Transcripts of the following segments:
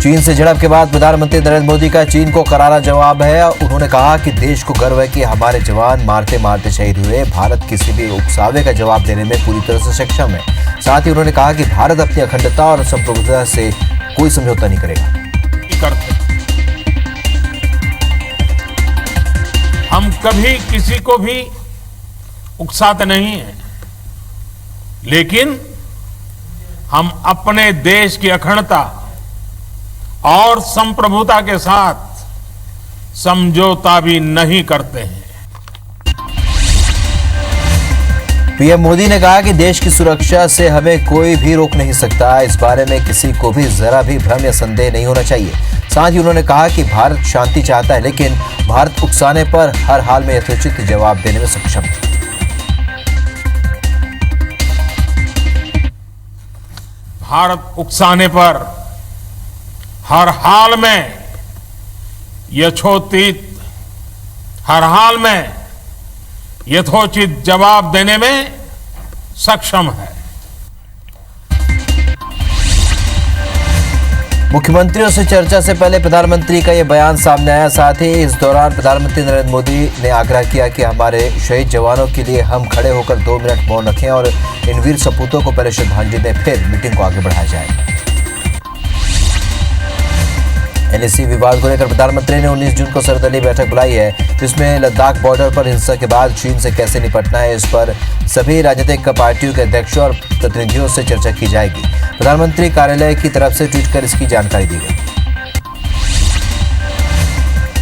चीन से झड़प के बाद प्रधानमंत्री नरेंद्र मोदी का चीन को करारा जवाब है। उन्होंने कहा कि देश को गर्व है कि हमारे जवान मारते मारते शहीद हुए। भारत किसी भी उकसावे का जवाब देने में पूरी तरह से सक्षम है। साथ ही उन्होंने कहा कि भारत अपनी अखंडता और संप्रभुता से कोई समझौता नहीं करेगा। हम कभी किसी को भी उकसाते नहीं हैं, लेकिन हम अपने देश की अखंडता और संप्रभुता के साथ समझौता भी नहीं करते हैं। पीएम मोदी ने कहा कि देश की सुरक्षा से हमें कोई भी रोक नहीं सकता। इस बारे में किसी को भी जरा भी भ्रम या संदेह नहीं होना चाहिए। साथ ही उन्होंने कहा कि भारत शांति चाहता है, लेकिन भारत उकसाने पर हर हाल में यथोचित जवाब देने में सक्षम है। भारत उकसाने पर हर हाल में यथोचित जवाब देने में सक्षम है। मुख्यमंत्रियों से चर्चा से पहले प्रधानमंत्री का यह बयान सामने आया। साथ ही इस दौरान प्रधानमंत्री नरेंद्र मोदी ने आग्रह किया कि हमारे शहीद जवानों के लिए हम खड़े होकर 2 मिनट मौन रखें और इन वीर सपूतों को पहले श्रद्धांजलि दें, फिर मीटिंग को आगे बढ़ाया जाए। एलएसी विवाद को लेकर प्रधानमंत्री ने 19 जून को सर्वदलीय बैठक बुलाई है, जिसमें लद्दाख बॉर्डर पर हिंसा के बाद चीन से कैसे निपटना है, इस पर सभी राजनीतिक पार्टियों के अध्यक्षों और प्रतिनिधियों से चर्चा की जाएगी। प्रधानमंत्री कार्यालय की तरफ से ट्वीट कर इसकी जानकारी दी गई।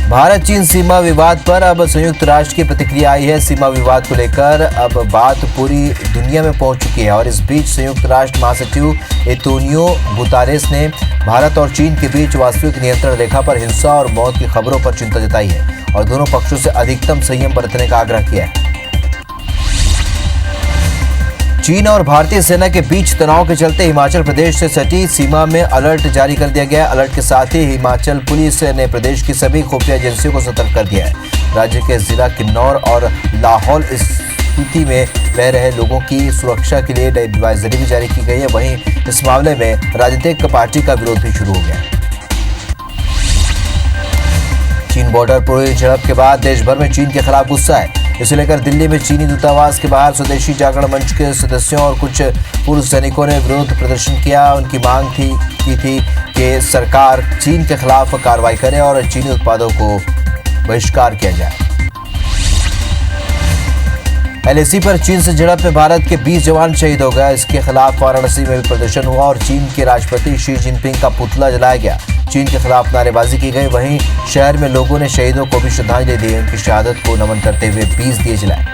भारत चीन सीमा विवाद पर अब संयुक्त राष्ट्र की प्रतिक्रिया आई है। सीमा विवाद को लेकर अब बात पूरी दुनिया में पहुंच चुकी है और इस बीच संयुक्त राष्ट्र महासचिव एंटोनियो गुतेरेस ने भारत और चीन के बीच वास्तविक नियंत्रण रेखा पर हिंसा और मौत की खबरों पर चिंता जताई है और दोनों पक्षों से अधिकतम संयम बरतने का आग्रह किया है। चीन और भारतीय सेना के बीच तनाव के चलते हिमाचल प्रदेश से सटी सीमा में अलर्ट जारी कर दिया गया है। अलर्ट के साथ ही हिमाचल पुलिस ने प्रदेश की सभी खुफिया एजेंसियों को सतर्क कर दिया है। राज्य के जिला किन्नौर और लाहौल स्थिति में रह रहे लोगों की सुरक्षा के लिए एडवाइजरी भी जारी की गई है। वहीं इस मामले में राजनीतिक पार्टी का विरोध भी शुरू हो गया है। चीन बॉर्डर पर झड़प के बाद देश भर में चीन के खिलाफ गुस्सा है। इसे लेकर दिल्ली में चीनी दूतावास के बाहर स्वदेशी जागरण मंच के सदस्यों और कुछ पूर्व सैनिकों ने विरोध प्रदर्शन किया। उनकी मांग की थी कि सरकार चीन के खिलाफ कार्रवाई करे और चीनी उत्पादों को बहिष्कार किया जाए। एलएसी पर चीन से झड़प में भारत के 20 जवान शहीद हो गए। इसके खिलाफ वाराणसी में भी प्रदर्शन हुआ और चीन के राष्ट्रपति शी जिनपिंग का पुतला जलाया गया। चीन के खिलाफ नारेबाजी की गई। वहीं शहर में लोगों ने शहीदों को भी श्रद्धांजलि दी। उनकी शहादत को नमन करते हुए 20 दिए जलाए।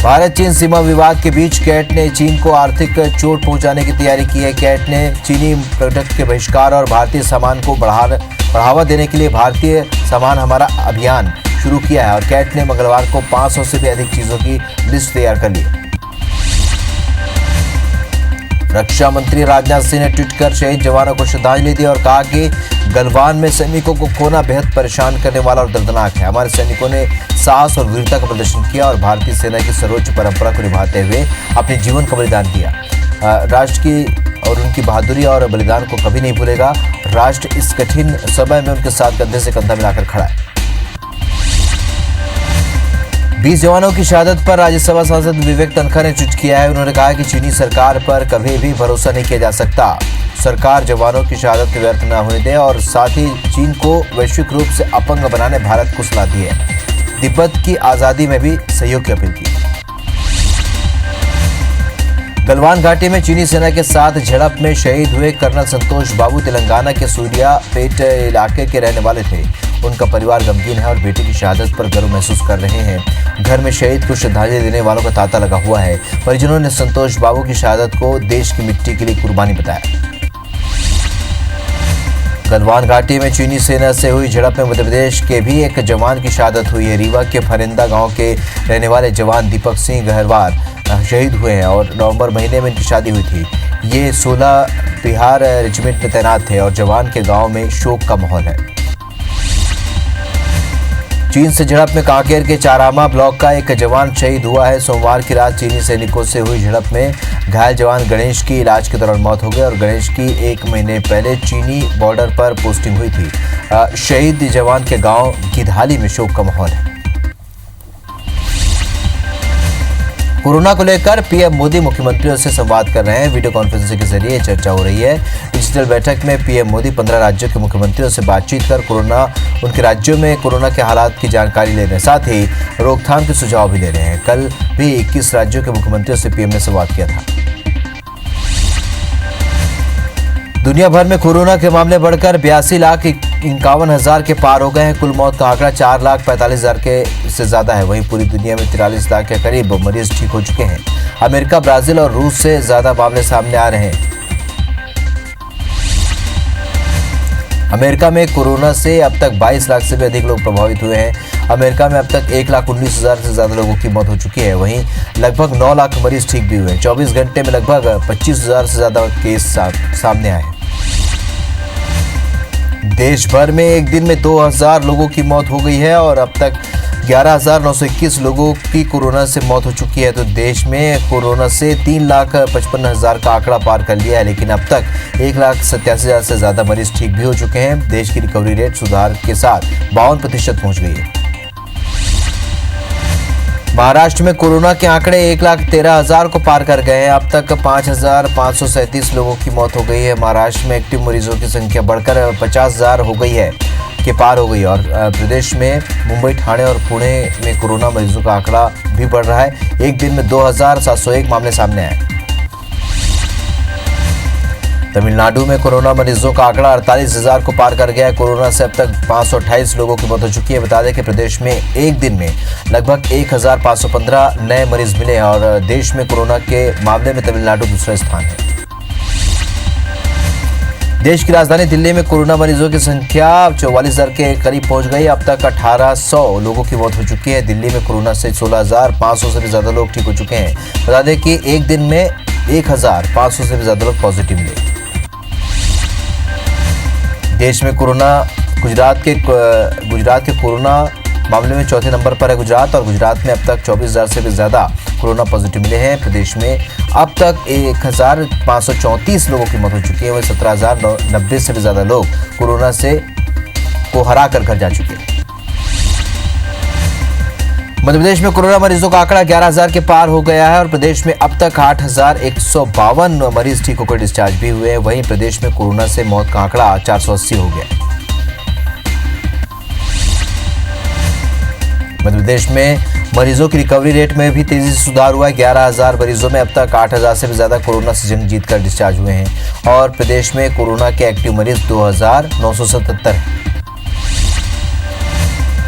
भारत चीन सीमा विवाद के बीच कैट ने चीन को आर्थिक चोट पहुंचाने की तैयारी की है। कैट ने चीनी प्रोडक्ट के बहिष्कार और भारतीय सामान को बढ़ावा देने के लिए भारतीय सामान हमारा अभियान शुरू किया है और कैट ने मंगलवार को 500 से भी अधिक चीजों की लिस्ट तैयार कर ली। रक्षा मंत्री राजनाथ सिंह ने ट्वीट कर शहीद जवानों को श्रद्धांजलि दी और कहा कि गलवान में सैनिकों को खोना बेहद परेशान करने वाला और दर्दनाक है। हमारे सैनिकों ने साहस और वीरता का प्रदर्शन किया और भारतीय सेना की सर्वोच्च परंपरा को निभाते हुए अपने जीवन का बलिदान दिया। राष्ट्र की और उनकी बहादुरी और बलिदान को कभी नहीं भूलेगा। राष्ट्र इस कठिन समय में उनके साथ कंधे से कंधा मिलाकर खड़ा है। 20 जवानों की शहादत पर राज्यसभा सांसद विवेक तन्खा ने ट्वीट किया है। उन्होंने कहा कि चीनी सरकार पर कभी भी भरोसा नहीं किया जा सकता। सरकार जवानों की शहादत व्यर्थ न होने दे और साथ ही चीन को वैश्विक रूप से अपंग बनाने भारत को सलाह दी है। तिब्बत की आजादी में भी सहयोग की अपील की। गलवान घाटी में चीनी सेना के साथ झड़प में शहीद हुए कर्नल संतोष बाबू तेलंगाना के सूर्यापेट इलाके के रहने वाले थे। उनका परिवार गमगीन है और बेटी की शहादत पर गर्व महसूस कर रहे हैं। घर में शहीद को श्रद्धांजलि देने वालों का तांता लगा हुआ है। परिजनों ने संतोष बाबू की शहादत को देश की मिट्टी के लिए कुर्बानी बताया। गलवान घाटी में चीनी सेना से हुई झड़प में मध्य प्रदेश के भी एक जवान की शहादत हुई है। रीवा के फरिंदा गांव के रहने वाले जवान दीपक सिंह गहरवार शहीद हुए हैं और नवंबर महीने में इनकी शादी हुई थी। ये 16 बिहार रेजिमेंट में तैनात थे और जवान के गांव में शोक का माहौल है। चीन से झड़प में कांकेर के चारामा ब्लॉक का एक जवान शहीद हुआ है। सोमवार की रात चीनी सैनिकों से हुई झड़प में घायल जवान गणेश की इलाज के दौरान मौत हो गई और गणेश की 1 महीने पहले चीनी बॉर्डर पर पोस्टिंग हुई थी। शहीद जवान के गांव गिधाली में शोक का माहौल है। कोरोना को लेकर पीएम मोदी मुख्यमंत्रियों से संवाद कर रहे हैं। वीडियो कॉन्फ्रेंसिंग के जरिए चर्चा हो रही है। डिजिटल बैठक में पीएम मोदी 15 राज्यों के मुख्यमंत्रियों से बातचीत कर उनके राज्यों में कोरोना के हालात की जानकारी ले रहे हैं, साथ ही रोकथाम के सुझाव भी ले रहे हैं। कल भी 21 राज्यों के मुख्यमंत्रियों से पीएम ने संवाद किया था। दुनिया भर में कोरोना के मामले बढ़कर 82,51,000 के पार हो गए हैं। कुल मौत का आंकड़ा 4,45,000 के से ज्यादा है। वहीं पूरी दुनिया में 43 लाख के करीब मरीज ठीक हो चुके हैं। अमेरिका, ब्राजील और रूस से ज्यादा मामले सामने आ रहे हैं। अमेरिका में कोरोना से अब तक 22 लाख से भी अधिक लोग प्रभावित हुए हैं। अमेरिका में अब तक 1,19,000 से ज्यादा लोगों की मौत हो चुकी है। वहीं लगभग 9 लाख मरीज ठीक भी हुए हैं। 24 घंटे में लगभग 25,000 से ज्यादा केस सामने आए। देश भर में एक दिन में 2,000 लोगों की मौत हो गई है और अब तक 11,921 लोगों की कोरोना से मौत हो चुकी है। तो देश में कोरोना से 3,55,000 का आंकड़ा पार कर लिया है, लेकिन अब तक 1,87,000 से ज्यादा मरीज ठीक भी हो चुके हैं। देश की रिकवरी रेट सुधार के साथ 52% पहुंच गई है। महाराष्ट्र में कोरोना के आंकड़े 1,13,000 को पार कर गए हैं। अब तक 5,537 लोगों की मौत हो गई है। महाराष्ट्र में एक्टिव मरीजों की संख्या बढ़कर 50,000 हो गई है के पार हो गई और प्रदेश में मुंबई, ठाणे और पुणे में कोरोना मरीजों का आंकड़ा भी बढ़ रहा है। एक दिन में 2,701 मामले सामने आए। तमिलनाडु में कोरोना मरीजों का आंकड़ा 48,000 को पार कर गया है। कोरोना से अब तक 528 लोगों की मौत हो चुकी है। बता दें कि प्रदेश में एक दिन में लगभग 1,515 नए मरीज मिले हैं और देश में कोरोना के मामले में तमिलनाडु दूसरे स्थान है। देश की राजधानी दिल्ली में कोरोना मरीजों की संख्या 44,000 के करीब पहुंच गई। अब तक 1,800 लोगों की मौत हो चुकी है। दिल्ली में कोरोना से 16,500 से भी ज्यादा लोग ठीक हो चुके हैं। बता दें कि एक दिन में 1,500 से भी ज्यादा लोग पॉजिटिव मिले। देश में कोरोना गुजरात के कोरोना मामले में चौथे नंबर पर है गुजरात और गुजरात में अब तक 24,000 से भी ज्यादा कोरोना पॉजिटिव मिले हैं। प्रदेश में अब तक 1,534 लोगों की मौत हो चुकी है। वहीं 17,090 से भी ज्यादा लोग कोरोना को हरा कर घर जा चुके हैं। मध्य प्रदेश में कोरोना मरीजों का आंकड़ा 11,000 के पार हो गया है और प्रदेश में अब तक 8,152 मरीज ठीक होकर डिस्चार्ज भी हुए हैं। वहीं प्रदेश में कोरोना से मौत का आंकड़ा 480 हो गया। मध्य प्रदेश में मरीजों की रिकवरी रेट में भी तेजी से सुधार हुआ है। 11,000 मरीजों में अब तक 8,000 से भी ज्यादा कोरोना से जंग जीतकर डिस्चार्ज हुए हैं और प्रदेश में कोरोना के एक्टिव मरीज 2,977 हैं।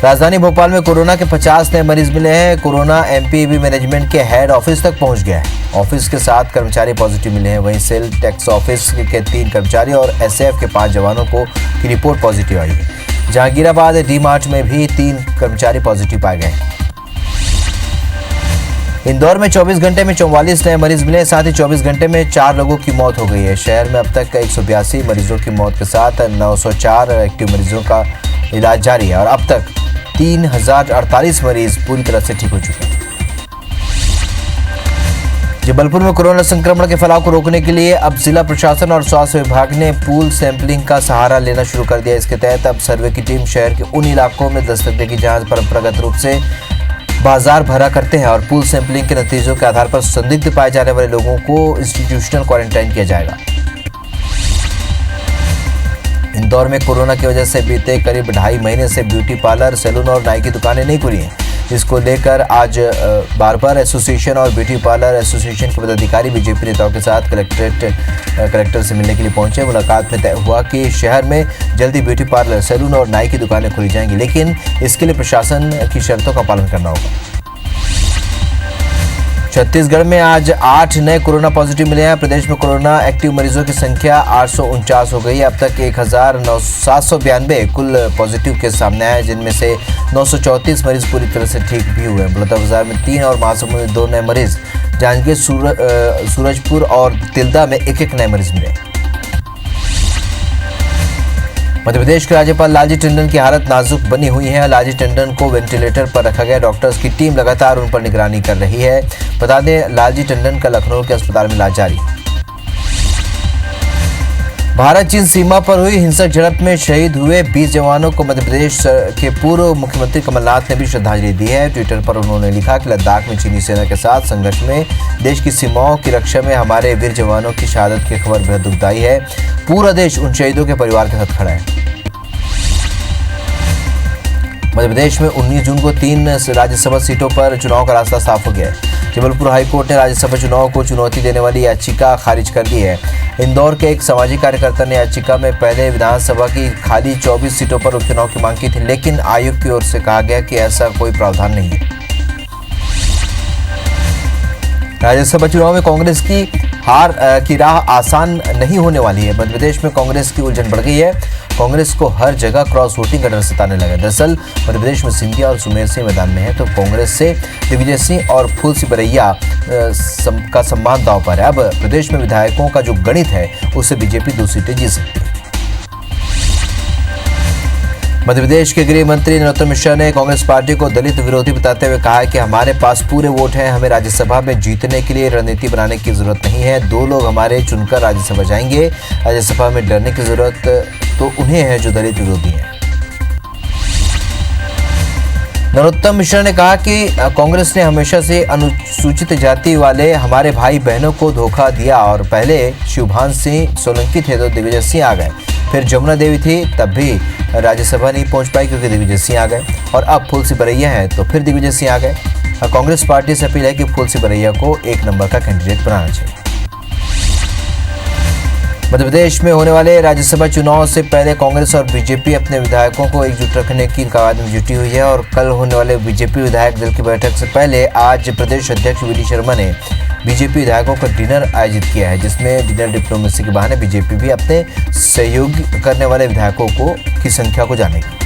राजधानी भोपाल में कोरोना के 50 नए मरीज मिले हैं। कोरोना एमपीबी मैनेजमेंट के हेड ऑफिस तक पहुंच गया है। ऑफिस के 7 कर्मचारी पॉजिटिव मिले हैं। वहीं सेल टैक्स ऑफिस के 3 कर्मचारी और एसएएफ के 5 जवानों की रिपोर्ट पॉजिटिव आई है। जहांगीराबाद डी मार्ट में भी 3 कर्मचारी पॉजिटिव पाए गए। इंदौर में 24 घंटे में 44 नए मरीज मिले। साथ ही 24 घंटे में 4 लोगों की मौत हो गई है। शहर में अब तक 182 मरीजों की मौत के साथ 904 एक्टिव मरीजों का इलाज जारी है और अब तक 3,048 मरीज पूरी तरह से ठीक हो चुके हैं। जबलपुर में कोरोना संक्रमण के फैलाव को रोकने के लिए अब जिला प्रशासन और स्वास्थ्य विभाग ने पूल सैंपलिंग का सहारा लेना शुरू कर दिया। इसके तहत अब सर्वे की टीम शहर के उन इलाकों में दस्तक देगी जहां परंपरागत रूप से बाजार भरा करते हैं और पूल सैंपलिंग के नतीजों के आधार पर संदिग्ध पाए जाने वाले लोगों को इंस्टीट्यूशनल क्वारंटाइन किया जाएगा। इंदौर में कोरोना की वजह से बीते करीब 2.5 महीने से ब्यूटी पार्लर, सैलून और नाई की दुकानें नहीं खुली हैं। इसको लेकर आज बार्बर एसोसिएशन और ब्यूटी पार्लर एसोसिएशन के पदाधिकारी बीजेपी नेताओं के साथ कलेक्टर से मिलने के लिए पहुंचे। मुलाकात में तय हुआ कि शहर में जल्दी ब्यूटी पार्लर, सैलून और नाई की दुकानें खुली जाएंगी, लेकिन इसके लिए प्रशासन की शर्तों का पालन करना होगा। छत्तीसगढ़ में आज 8 नए कोरोना पॉजिटिव मिले हैं। प्रदेश में कोरोना एक्टिव मरीजों की संख्या 849 हो गई है। अब तक 1,792 कुल पॉजिटिव केस सामने आए, जिनमें से 934 मरीज पूरी तरह से ठीक भी हुए हैं। बलौदाबाजार में 3 और महासमुंद में 2 नए मरीज, जांजगीर, सूरजपुर और तिल्दा में 1-1 नए मरीज मिले। मध्य प्रदेश के राज्यपाल लालजी टंडन की हालत नाजुक बनी हुई है। लालजी टंडन को वेंटिलेटर पर रखा गया। डॉक्टर्स की टीम लगातार उन पर निगरानी कर रही है। बता दें, लालजी टंडन का लखनऊ के अस्पताल में इलाज जारी। भारत चीन सीमा पर हुई हिंसक झड़प में शहीद हुए 20 जवानों को मध्य प्रदेश के पूर्व मुख्यमंत्री कमलनाथ ने भी श्रद्धांजलि दी है। ट्विटर पर उन्होंने लिखा कि लद्दाख में चीनी सेना के साथ संघर्ष में देश की सीमाओं की रक्षा में हमारे वीर जवानों की शहादत की खबर बेहद दुखदायी है। पूरा देश उन शहीदों के परिवार के साथ खड़ा है। मध्य प्रदेश में 19 जून को 3 राज्यसभा सीटों पर चुनाव का रास्ता साफ हो गया है। जबलपुर हाईकोर्ट ने राज्यसभा चुनाव को चुनौती देने वाली याचिका खारिज कर दी है। इंदौर के एक सामाजिक कार्यकर्ता ने याचिका में पहले विधानसभा की खाली 24 सीटों पर उपचुनाव की मांग की थी, लेकिन आयोग की ओर से कहा गया कि ऐसा कोई प्रावधान नहीं है। राज्यसभा चुनाव में कांग्रेस की हार की राह आसान नहीं होने वाली है। मध्य प्रदेश में कांग्रेस की उलझन बढ़ गई है। कांग्रेस को हर जगह क्रॉस वोटिंग का डर सताने लगा। दरअसल मध्य प्रदेश में सिंधिया और सुमेर सिंह मैदान में है, तो कांग्रेस से दिग्विजय सिंह और फूलसिंह का सम्मान दांव पर है। अब प्रदेश में विधायकों का जो गणित है, उससे बीजेपी 2 सीटें जीत सकती है। मध्य प्रदेश के गृह मंत्री नरोत्तम मिश्रा ने कांग्रेस पार्टी को दलित विरोधी बताते हुए कहा है कि हमारे पास पूरे वोट हैं, हमें राज्यसभा में जीतने के लिए रणनीति बनाने की जरूरत नहीं है। 2 लोग हमारे चुनकर राज्यसभा जाएंगे। राज्यसभा में डरने की जरूरत तो उन्हें है जो दलित विरोधी हैं। नरोत्तम मिश्रा ने कहा कि कांग्रेस ने हमेशा से अनुसूचित जाति वाले हमारे भाई बहनों को धोखा दिया और पहले शिवभान सिंह सोलंकी थे तो दिग्विजय सिंह आ गए, फिर जमुना देवी थी तब भी राज्यसभा नहीं पहुंच पाई क्योंकि दिग्विजय सिंह आ गए, और अब फूलसिंह हैं तो फिर दिग्विजय सिंह आ गए। कांग्रेस पार्टी से अपील है कि फूलसिंह को 1 नंबर का कैंडिडेट बनाना चाहिए। मध्य प्रदेश में होने वाले राज्यसभा चुनाव से पहले कांग्रेस और बीजेपी अपने विधायकों को एकजुट रखने की कवायद में जुटी हुई है और कल होने वाले बीजेपी विधायक दल की बैठक से पहले आज प्रदेश अध्यक्ष वी डी शर्मा ने बीजेपी विधायकों का डिनर आयोजित किया है, जिसमें डिनर डिप्लोमेसी के बहाने बीजेपी भी अपने सहयोग करने वाले विधायकों की संख्या को जानेगी।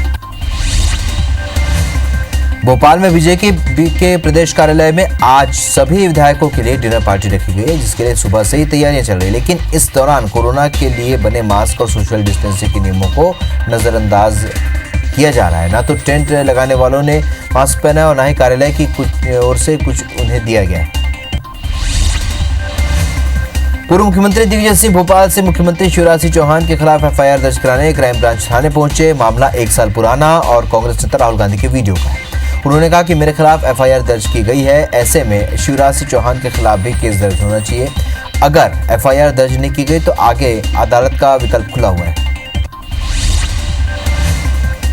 भोपाल में बीजेपी के प्रदेश कार्यालय में आज सभी विधायकों के लिए डिनर पार्टी रखी गई है, जिसके लिए सुबह से ही तैयारियां चल रही है। लेकिन इस दौरान कोरोना के लिए बने मास्क और सोशल डिस्टेंसिंग के नियमों को नजरअंदाज किया जा रहा है। ना तो टेंट लगाने वालों ने मास्क पहना है और ना ही कार्यालय की ओर से कुछ उन्हें दिया गया है। पूर्व मुख्यमंत्री दिग्विजय सिंह भोपाल से मुख्यमंत्री शिवराज सिंह चौहान के खिलाफ एफआईआर दर्ज कराने क्राइम ब्रांच थाने पहुंचे। मामला 1 साल पुराना और कांग्रेस नेता राहुल गांधी के वीडियो का है। उन्होंने कहा कि मेरे खिलाफ एफआईआर दर्ज की गई है, ऐसे में शिवराज सिंह चौहान के खिलाफ भी केस दर्ज होना चाहिए। अगर एफआईआर दर्ज नहीं की गई तो आगे अदालत का विकल्प खुला हुआ है।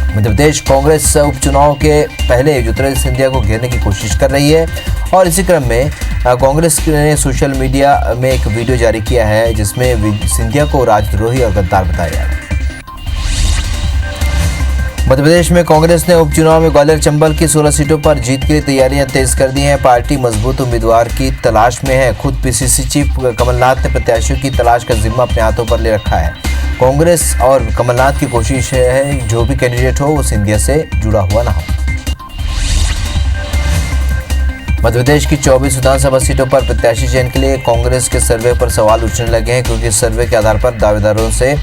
मध्य प्रदेश कांग्रेस उपचुनाव के पहले ज्योतिरादित्य सिंधिया को घेरने की कोशिश कर रही है और इसी क्रम में कांग्रेस ने सोशल मीडिया में एक वीडियो जारी किया है, जिसमें सिंधिया को राजद्रोही और गद्दार बताया है। मध्य प्रदेश में कांग्रेस ने उपचुनाव में ग्वालियर चंबल की 16 सीटों पर जीत के लिए तैयारियां तेज कर दी हैं। पार्टी मजबूत उम्मीदवार की तलाश में है। खुद पीसीसी चीफ कमलनाथ ने प्रत्याशियों की तलाश का जिम्मा अपने हाथों पर ले रखा है। कांग्रेस और कमलनाथ की कोशिश है जो भी कैंडिडेट हो वो सिंधिया से जुड़ा हुआ ना हो। मध्य प्रदेश की 24 विधानसभा सीटों पर प्रत्याशी चयन के लिए कांग्रेस के सर्वे पर सवाल उठने लगे हैं, क्योंकि सर्वे के आधार पर दावेदारों से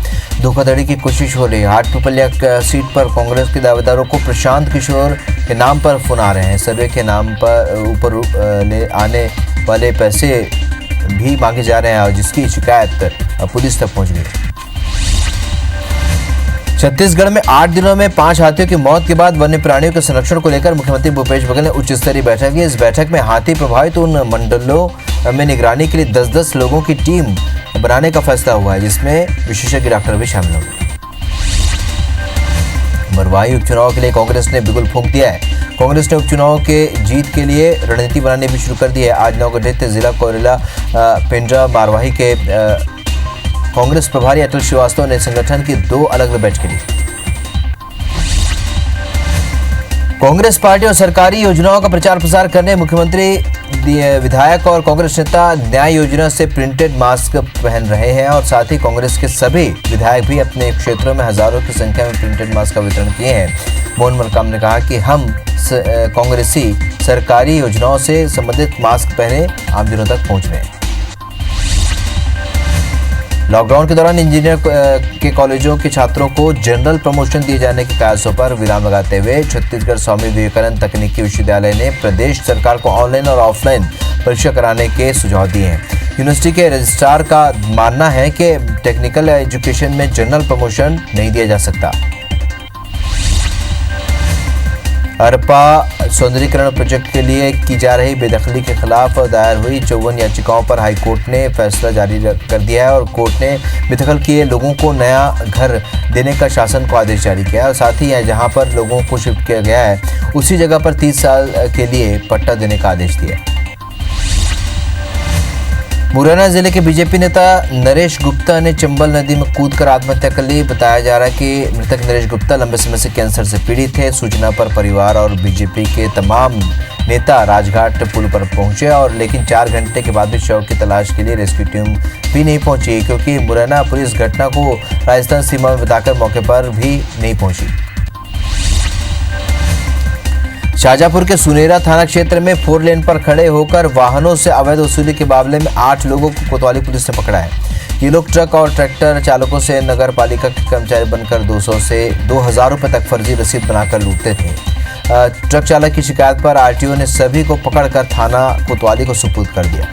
धोखाधड़ी की कोशिश हो रही है। हाटपिपलिया सीट पर कांग्रेस के दावेदारों को प्रशांत किशोर के नाम पर फोन आ रहे हैं। सर्वे के नाम पर ऊपर ले आने वाले पैसे भी मांगे जा रहे हैं और जिसकी शिकायत पुलिस तक पहुंच गई। छत्तीसगढ़ में 8 दिनों में 5 हाथियों की मौत के बाद वन्य प्राणियों के संरक्षण को लेकर मुख्यमंत्री भूपेश बघेल ने उच्च स्तरीय बैठक की। इस बैठक में हाथी प्रभावित उन मंडलों में निगरानी के लिए 10-10 लोगों की टीम बनाने का फैसला हुआ है, जिसमें विशेषज्ञ डॉक्टर भी शामिल होंगे। मरवाही उपचुनाव के लिए कांग्रेस ने बिगुल फूंक दिया है। कांग्रेस ने उपचुनाव के जीत के लिए रणनीति बनाने भी शुरू कर दी है। आज नवगठित जिला कोरेला पेंड्रा मारवाही के कांग्रेस प्रभारी अटल श्रीवास्तव ने संगठन की 2 अलग-अलग बैठकें ली। कांग्रेस पार्टी और सरकारी योजनाओं का प्रचार प्रसार करने मुख्यमंत्री विधायक और कांग्रेस नेता न्याय योजना से प्रिंटेड मास्क पहन रहे हैं और साथ ही कांग्रेस के सभी विधायक भी अपने क्षेत्रों में हजारों की संख्या में प्रिंटेड मास्क का वितरण किए हैं। मोहन मरकाम ने कहा कि हम कांग्रेसी सरकारी योजनाओं से संबंधित मास्क पहने आमजनों तक पहुंच रहे हैं। लॉकडाउन के दौरान इंजीनियर के कॉलेजों के छात्रों को जनरल प्रमोशन दिए जाने के प्रयासों पर विराम लगाते हुए छत्तीसगढ़ स्वामी विवेकानंद तकनीकी विश्वविद्यालय ने प्रदेश सरकार को ऑनलाइन और ऑफलाइन परीक्षा कराने के सुझाव दिए हैं। यूनिवर्सिटी के रजिस्ट्रार का मानना है कि टेक्निकल एजुकेशन में जनरल प्रमोशन नहीं दिया जा सकता। हरप्पा सौंदर्यीकरण प्रोजेक्ट के लिए की जा रही बेदखली के खिलाफ दायर हुई 54 याचिकाओं पर हाईकोर्ट ने फैसला जारी कर दिया है और कोर्ट ने बेदखल किए लोगों को नया घर देने का शासन को आदेश जारी किया है और साथ ही जहां पर लोगों को शिफ्ट किया गया है उसी जगह पर 30 साल के लिए पट्टा देने का आदेश दिया है। मुरैना जिले के बीजेपी नेता नरेश गुप्ता ने चंबल नदी में कूदकर आत्महत्या कर ली। बताया जा रहा है कि मृतक नरेश गुप्ता लंबे समय से कैंसर से पीड़ित थे। सूचना पर परिवार और बीजेपी के तमाम नेता राजघाट पुल पर पहुंचे और लेकिन 4 घंटे के बाद भी शव की तलाश के लिए रेस्क्यू टीम भी नहीं पहुंची क्योंकि मुरैना पुलिस घटना को राजस्थान सीमा में बताकर मौके पर भी नहीं पहुंची। शाहजहांपुर के सुनेरा थाना क्षेत्र में 4 लेन पर खड़े होकर वाहनों से अवैध वसूली के मामले में 8 लोगों को कोतवाली पुलिस ने पकड़ा है। ये लोग ट्रक और ट्रैक्टर चालकों से नगर पालिका के कर्मचारी बनकर 200 से 2000 रुपए तक फर्जी रसीद बनाकर लूटते थे। ट्रक चालक की शिकायत पर आरटीओ ने सभी को पकड़कर थाना कोतवाली को सुपुर्द कर दिया।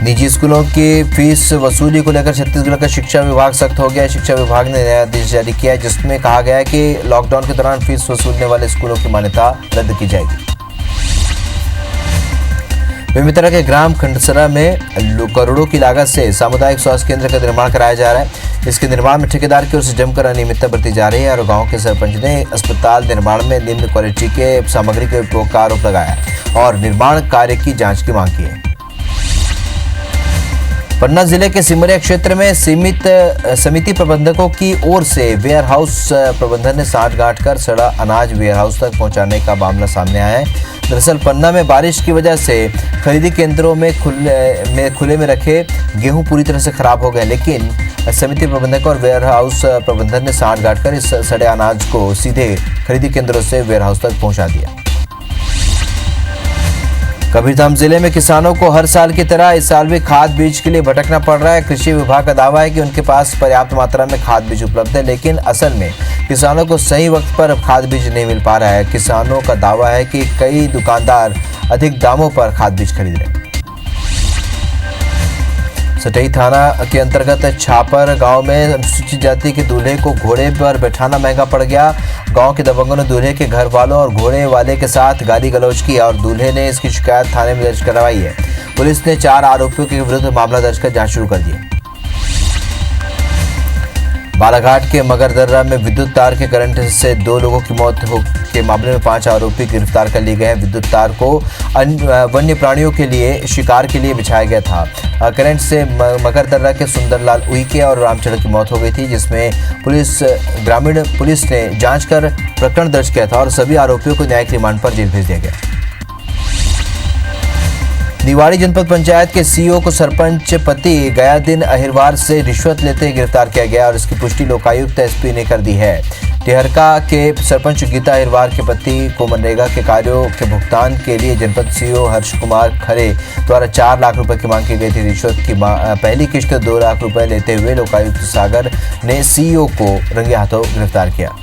निजी स्कूलों की फीस वसूली को लेकर छत्तीसगढ़ का शिक्षा विभाग सख्त हो गया है। शिक्षा विभाग ने नया आदेश जारी किया है जिसमें कहा गया है कि लॉकडाउन के दौरान फीस वसूलने वाले स्कूलों की मान्यता रद्द की जाएगी। बेमेतरा के ग्राम खंडसरा में करोड़ों की लागत से सामुदायिक स्वास्थ्य केंद्र का निर्माण कराया जा रहा है। इसके निर्माण में ठेकेदार की ओर से जमकर अनियमितता बरती जा रही है और गांव के सरपंच ने अस्पताल निर्माण में निम्न क्वालिटी के सामग्री के उपयोग का आरोप लगाया और निर्माण कार्य की जांच की मांग की है। पन्ना जिले के सिमरिया क्षेत्र में समिति प्रबंधकों की ओर से वेयर हाउस प्रबंधन ने सांठ-गांठ कर सड़ा अनाज वेयर हाउस तक पहुंचाने का मामला सामने आया है। दरअसल पन्ना में बारिश की वजह से खरीदी केंद्रों में खुले में रखे गेहूं पूरी तरह से खराब हो गए, लेकिन समिति प्रबंधक और वेयर हाउस प्रबंधन ने सांठ-गांठ कर इस सड़े अनाज को सीधे खरीदी केंद्रों से वेयर हाउस तक पहुंचा दिया। कबीरधाम जिले में किसानों को हर साल की तरह इस साल भी खाद बीज के लिए भटकना पड़ रहा है। कृषि विभाग का दावा है कि उनके पास पर्याप्त मात्रा में खाद बीज उपलब्ध है, लेकिन असल में किसानों को सही वक्त पर खाद बीज नहीं मिल पा रहा है। किसानों का दावा है कि कई दुकानदार अधिक दामों पर खाद बीज खरीद रहे हैं। सटई थाना के अंतर्गत छापर गांव में अनुसूचित जाति के दूल्हे को घोड़े पर बैठाना महंगा पड़ गया। गांव के दबंगों ने दूल्हे के घर वालों और घोड़े वाले के साथ गाली गलौज की और दूल्हे ने इसकी शिकायत थाने में दर्ज करवाई है। पुलिस ने 4 आरोपियों के विरुद्ध मामला दर्ज कर जांच शुरू कर दी है। बालाघाट के मगरदर्रा में विद्युत तार के करंट से 2 लोगों की मौत के मामले में 5 आरोपी गिरफ्तार कर लिए गए हैं। विद्युत तार को वन्य प्राणियों के लिए शिकार के लिए बिछाया गया था। करंट से मगरदर्रा के सुंदरलाल उइके और रामचंद्र की मौत हो गई थी, जिसमें ग्रामीण पुलिस ने जांच कर प्रकरण दर्ज किया था और सभी आरोपियों को न्यायिक रिमांड पर जेल भेज दिया गया। निवाड़ी जनपद पंचायत के सीईओ को सरपंच पति गया दिन अहिरवार से रिश्वत लेते गिरफ्तार किया गया और इसकी पुष्टि लोकायुक्त एसपी ने कर दी है। टेहरका के सरपंच गीता अहिरवार के पति को मनरेगा के कार्यों के भुगतान के लिए जनपद सीईओ हर्ष कुमार खरे द्वारा 4 लाख रुपए की मांग की गई थी। रिश्वत की पहली किश्त 2 लाख रुपए लेते हुए लोकायुक्त सागर ने सीईओ को रंगे हाथों गिरफ्तार किया।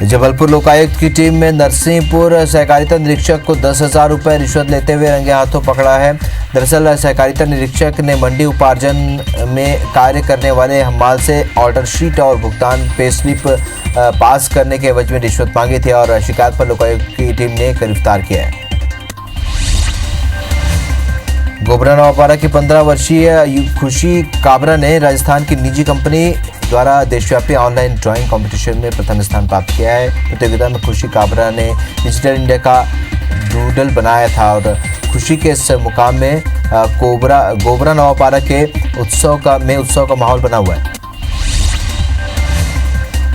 जबलपुर लोकायुक्त की टीम में नरसिंहपुर सहकारिता निरीक्षक को 10,000 रुपए रिश्वत लेते हुए रंगे हाथों पकड़ा है। दरअसल सहकारिता निरीक्षक ने मंडी उपार्जन में कार्य करने वाले हमाल से ऑर्डर शीट और भुगतान पे स्लिप पास करने के एवज में रिश्वत मांगी थी और शिकायत पर लोकायुक्त की टीम ने गिरफ्तार किया है। गोबरा नवापारा की 15 वर्षीय खुशी काबरा ने राजस्थान की निजी कंपनी द्वारा देशव्यापी ऑनलाइन ड्राइंग कंपटीशन में प्रथम स्थान प्राप्त किया है। प्रतियोगिता में खुशी काबरा ने डिजिटल इंडिया का डूडल बनाया था और खुशी के इस मुकाम में गोबरा नवापारा के उत्सव का माहौल बना हुआ है।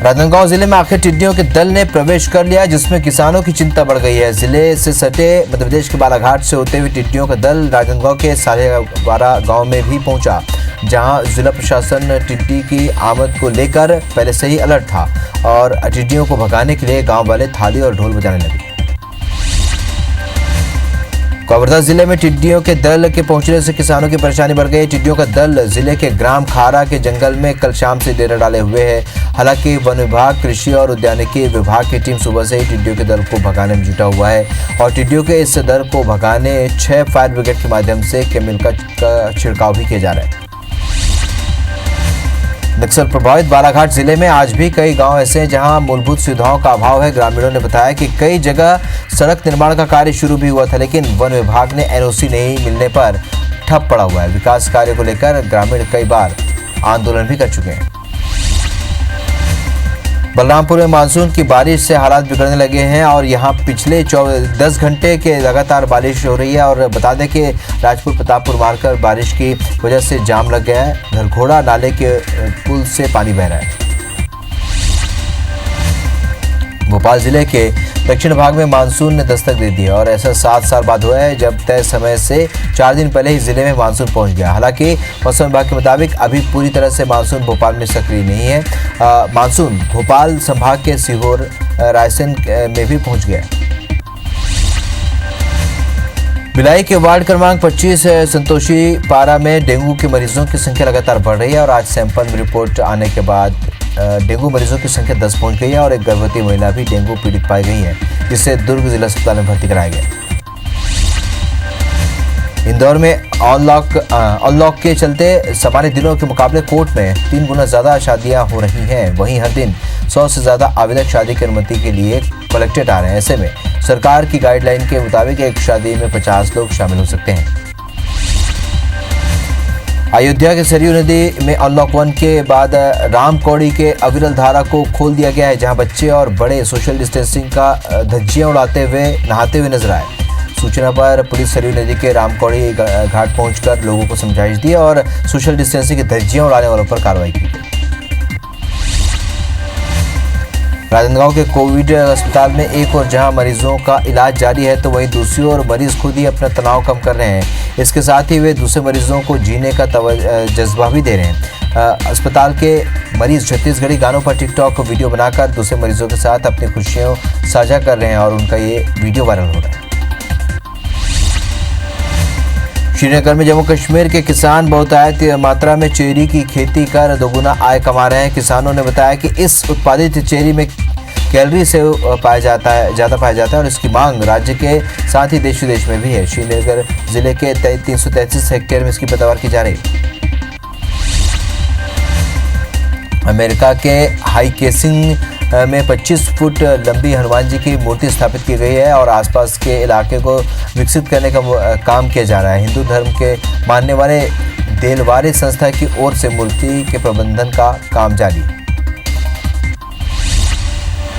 राजनांदगांव जिले में आखिर टिड्डियों के दल ने प्रवेश कर लिया, जिसमें किसानों की चिंता बढ़ गई है। जिले से सटे मध्य प्रदेश के बालाघाट से होते हुए टिड्डियों का दल राजनांदगांव के 12.5 गांव में भी पहुंचा, जहां जिला प्रशासन टिड्डी की आमद को लेकर पहले से ही अलर्ट था और टिड्डियों को भगाने के लिए गांव वाले थाली और ढोल बजाने लगे। कवर्धा जिले में टिड्डियों के दल के पहुंचने से किसानों की परेशानी बढ़ गई। टिड्डियों का दल जिले के ग्राम खारा के जंगल में कल शाम से डेरा डाले हुए है। हालांकि वन विभाग, कृषि और उद्यानिकी विभाग की टीम सुबह से ही टिड्डियों के दल को भगाने में जुटा हुआ है और टिड्डियों के इस दल को भगाने 6 फायर ब्रिगेड के माध्यम से केमिकल का छिड़काव भी किया जा रहा है। नक्सल प्रभावित बालाघाट जिले में आज भी कई गांव ऐसे हैं जहां मूलभूत सुविधाओं का अभाव है। ग्रामीणों ने बताया कि कई जगह सड़क निर्माण का कार्य शुरू भी हुआ था, लेकिन वन विभाग ने एनओसी नहीं मिलने पर ठप पड़ा हुआ है। विकास कार्य को लेकर ग्रामीण कई बार आंदोलन भी कर चुके हैं। बलरामपुर में मानसून की बारिश से हालात बिगड़ने लगे हैं और यहां पिछले 10 घंटे के लगातार बारिश हो रही है। और बता दें कि राजपुर प्रतापपुर मार्ग बारिश की वजह से जाम लग गया है। घरघोड़ा नाले के पुल से पानी बह रहा है। भोपाल जिले के दक्षिण भाग में मानसून ने दस्तक दे दी और ऐसा 7 साल बाद हुआ है जब तय समय से 4 दिन पहले ही जिले में मानसून पहुंच गया। हालांकि मौसम विभाग के मुताबिक अभी पूरी तरह से मानसून भोपाल में सक्रिय नहीं है। मानसून भोपाल संभाग के सीहोर, रायसेन में भी पहुंच गया। भिलाई के वार्ड क्रमांक 25 संतोषी पारा में डेंगू के मरीजों की संख्या लगातार बढ़ रही है और आज सैंपल में रिपोर्ट आने के बाद डेंगू मरीजों की संख्या 10 पहुंच गई है और एक गर्भवती महिला भी डेंगू पीड़ित पाई गई है, जिसे दुर्ग जिला अस्पताल में भर्ती कराया गया। इंदौर में अनलॉक के चलते सामान्य दिनों के मुकाबले कोर्ट में 3 गुना ज्यादा शादियां हो रही हैं। वहीं हर दिन 100 से ज्यादा आवेदक शादी की अनुमति के लिए कलेक्टेड आ रहे हैं। ऐसे में सरकार की गाइडलाइन के मुताबिक एक शादी में 50 लोग शामिल हो सकते हैं। अयोध्या के सरयू नदी में अनलॉक 1 के बाद रामकौड़ी के अविरल धारा को खोल दिया गया है, जहां बच्चे और बड़े सोशल डिस्टेंसिंग का धज्जियां उड़ाते हुए नहाते हुए नजर आए। सूचना पर पुलिस सरयू नदी के रामकौड़ी घाट पहुंचकर लोगों को समझाइश दी और सोशल डिस्टेंसिंग की धज्जियां उड़ाने वालों पर कार्रवाई की गई। राजनांदगांव के कोविड अस्पताल में एक और जहां मरीजों का इलाज जारी है, तो वहीं दूसरी ओर मरीज खुद ही अपना तनाव कम कर रहे हैं। इसके साथ ही वे दूसरे मरीजों को जीने का जज्बा भी दे रहे हैं। अस्पताल के मरीज छत्तीसगढ़ी गानों पर टिकटॉक वीडियो बनाकर दूसरे मरीजों के साथ अपनी खुशियां साझा कर रहे हैं और उनका ये वीडियो वायरल हो रहा है। श्रीनगर में जम्मू कश्मीर के किसान बहुतायत मात्रा में चेरी की खेती कर दोगुना आय कमा रहे हैं। किसानों ने बताया कि इस उत्पादित चेरी में कैलोरी से ज़्यादा पाया जाता है और इसकी मांग राज्य के साथ ही देश विदेश में भी है। श्रीनगर जिले के 333 हेक्टेयर में इसकी पैदावार की जा रही है। अमेरिका के हाईकेसिंग में 25 फुट लंबी हनुमान जी की मूर्ति स्थापित की गई है और आसपास के इलाके को विकसित करने का काम किया जा रहा है। हिंदू धर्म के मानने वाले देलवारे संस्था की ओर से मूर्ति के प्रबंधन का काम जारी है।